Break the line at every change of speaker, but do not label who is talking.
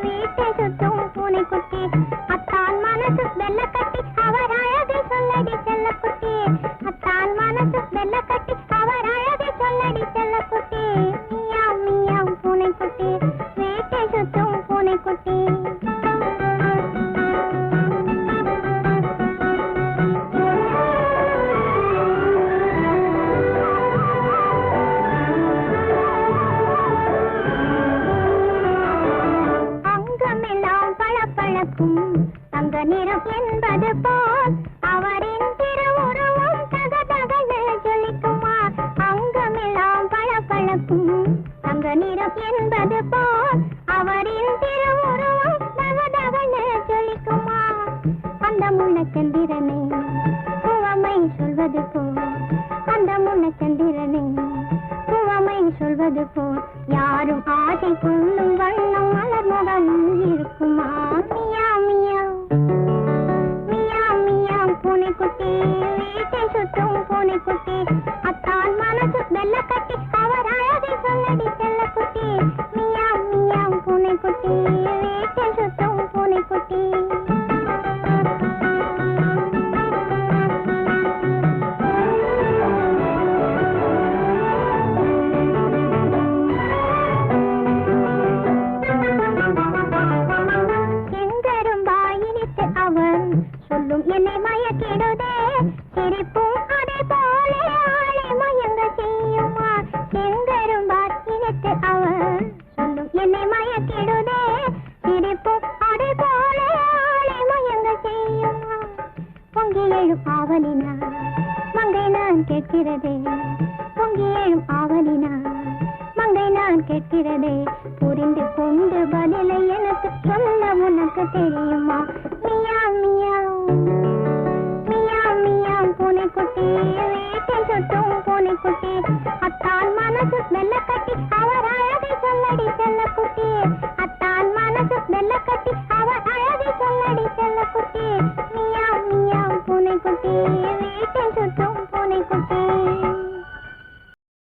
வீட்டை சுத்தும் பூனைக்குட்டி அத்தான் மனசு வெள்ள கட்டி அவர் அழகை சொல்லடி செல்லக்குட்டி அத்தான் மனசு வெள்ள கட்டி அவர் அழகை சொல்லடி செல்லக்குட்டி மியாவ் மியாவ் பூனைக்குட்டி வீட்டை சுத்தும் பூனைக்குட்டி தங்க நிறம் என்பது போல் அவரின் திருவுருவம் தகதகன்னு ஜொலிக்குமா அங்கமெல்லாம் பளபளக்கும் தங்க நிறம் என்பது போல் அவரின் திருவுருவம் தகதகன்னு ஜொலிக்குமா அந்த முன்னச்சந்திரனே உவமை சொல்வது போல் அந்த முன்னச்சந்திரனே உவமை சொல்வது போல் யாரும் ஆசை கொள்ளும் வண்ணம் மலர் முகம் இருக்குமா மியாவ் மியாவ் மியாவ் மியாவ் பூனைக்குட்டி வீட்டை சுத்தும் பூனைக்குட்டி அத்தான் மனசு வெள்ள கட்டி அவர் அழகை சொல்லடி செல்லக்குட்டி மியாவ் மியாவ் பூனைக்குட்டி வீட்டை சுத்தும் பூனைக்குட்டி என்னை மயக்கிடுதே சிரிப்பும் அதே போல ஆளை மயங்க செய்யுமா செங்கரும்பார் இனத்து அவர் சொல்லும் என்னை மயக்கிடுதே சிரிப்பும் அதே போல ஆளை மயங்க செய்யுமா பொங்கி எழும் ஆவலினா மங்கை நான் கேட்கிறதே பொங்கி எழும் ஆவலினா மங்கை நான் கேட்கிறதே புரிந்து கொண்டு பதிலை எனக்கு சொல்ல உனக்கு தெரியுமா மியாவ் மியாவ் மியாவ் மியாவ் பூனைக்குட்டி வீட்டை சுத்தும் பூனைக்குட்டி அத்தான் மனசு வெள்ள கட்டி அவர்